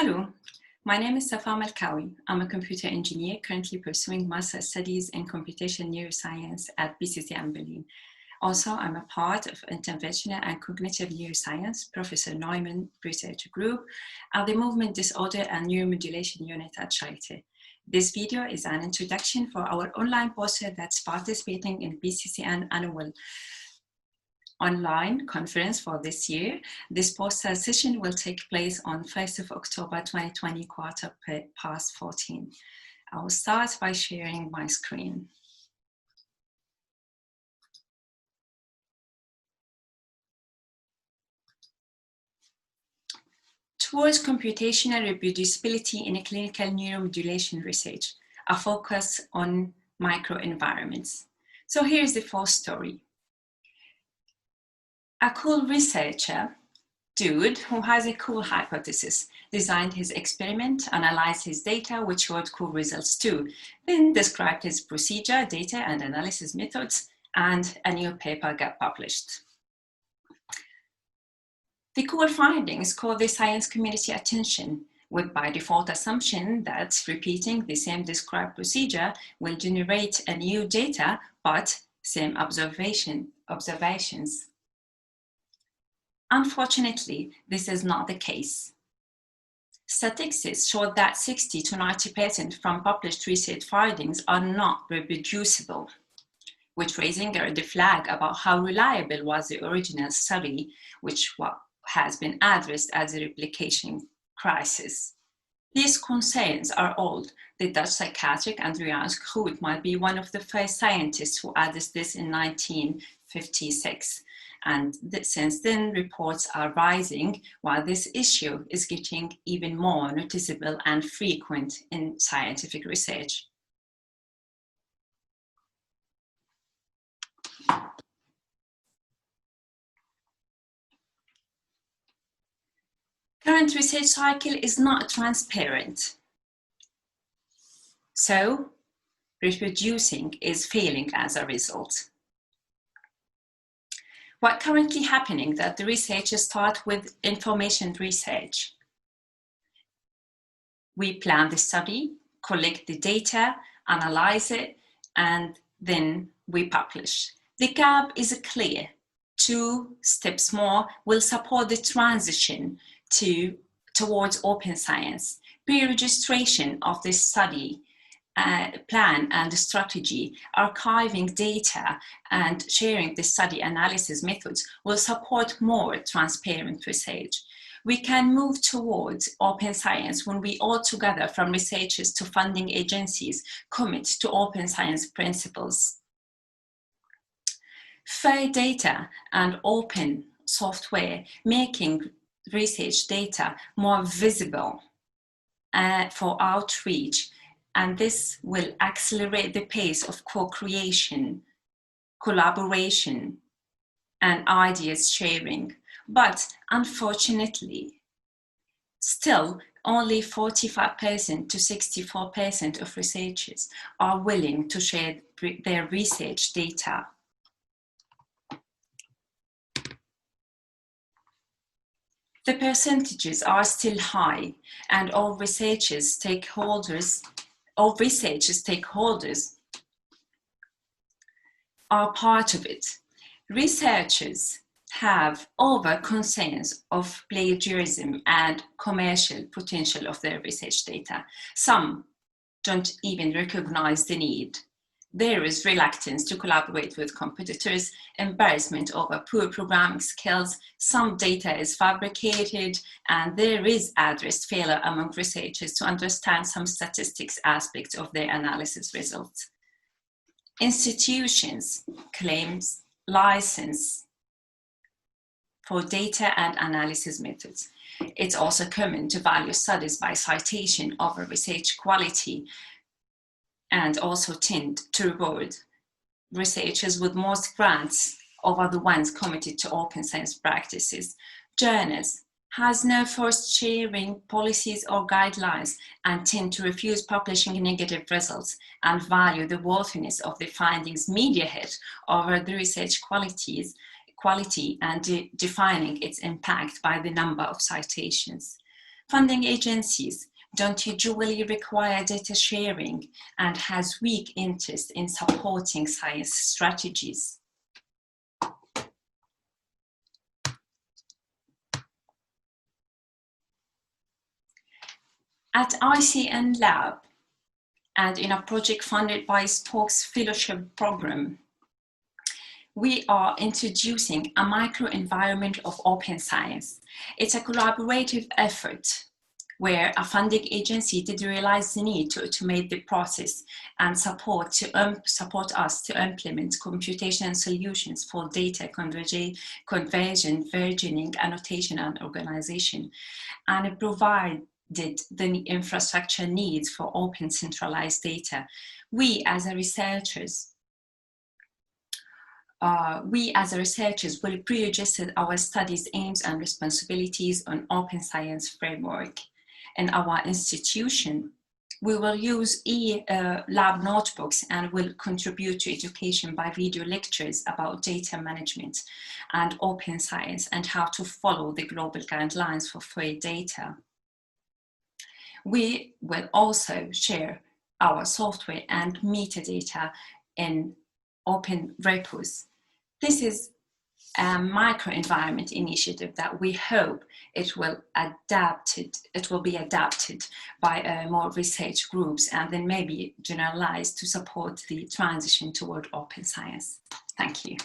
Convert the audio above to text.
Hello, my name is Safaa Malkawi. I'm a computer engineer currently pursuing master studies in computational neuroscience at BCCM Berlin. Also, I'm a part of interventional and cognitive neuroscience, Professor Neumann research group at the movement disorder and neuromodulation unit at Charité. This video is an introduction for our online poster that's participating in BCCN annual online conference for this year. This poster session will take place on 1st of October 2020, 14:15. I will start by sharing my screen. Towards computational reproducibility in a clinical neuromodulation research, a focus on microenvironments. So here's the full story. A cool researcher, dude, who has a cool hypothesis, designed his experiment, analyzed his data, which showed cool results too, then described his procedure, data, and analysis methods, and a new paper got published. The cool findings caught the science community attention, with by default assumption that repeating the same described procedure will generate a new data, but same observations. Unfortunately, this is not the case. Statistics showed that 60 to 90% from published research findings are not reproducible, which raising a red flag about how reliable was the original study, which has been addressed as a replication crisis. These concerns are old. The Dutch psychiatrist Andreas Groot might be one of the first scientists who addressed this in 1956. And since then, reports are rising, while this issue is getting even more noticeable and frequent in scientific research. Current research cycle is not transparent. So, reproducing is failing as a result. What currently happening that the researchers start with information research. We plan the study, collect the data, analyze it, and then we publish. The gap is clear. 2 steps more will support the transition towards open science. Pre-registration of this study plan and strategy, archiving data, and sharing the study analysis methods will support more transparent research. We can move towards open science when we all together, from researchers to funding agencies, commit to open science principles. Fair data and open software, making research data more visible for outreach, and this will accelerate the pace of co-creation, collaboration, and ideas sharing. But unfortunately, still only 45% to 64% of researchers are willing to share their research data. The percentages are still high, and all research stakeholders are part of it. Researchers have over concerns of plagiarism and commercial potential of their research data. Some don't even recognize the need. There is reluctance to collaborate with competitors, embarrassment over poor programming skills, some data is fabricated, and there is addressed failure among researchers to understand some statistics aspects of their analysis results. Institutions claims license for data and analysis methods. It's also common to value studies by citation over research quality, and also tend to reward researchers with most grants over the ones committed to open science practices. Journals has no forced sharing policies or guidelines and tend to refuse publishing negative results and value the worthiness of the findings media hit over the research quality and defining its impact by the number of citations. Funding agencies don't usually require data sharing and has weak interest in supporting science strategies. At ICN Lab, and in a project funded by Stokes Fellowship Program, we are introducing a microenvironment of open science. It's a collaborative effort where a funding agency did realize the need to automate the process and support us to implement computational solutions for data conversion, versioning, annotation, and organization, and it provided the infrastructure needs for open centralized data. We as researchers will pre-adjust our studies' aims and responsibilities on open science framework. In our institution, we will use lab notebooks and will contribute to education by video lectures about data management and open science and how to follow the global guidelines for free data. We will also share our software and metadata in open repos. This is a microenvironment initiative that we hope it will be adapted by more research groups and then maybe generalized to support the transition toward open science. Thank you.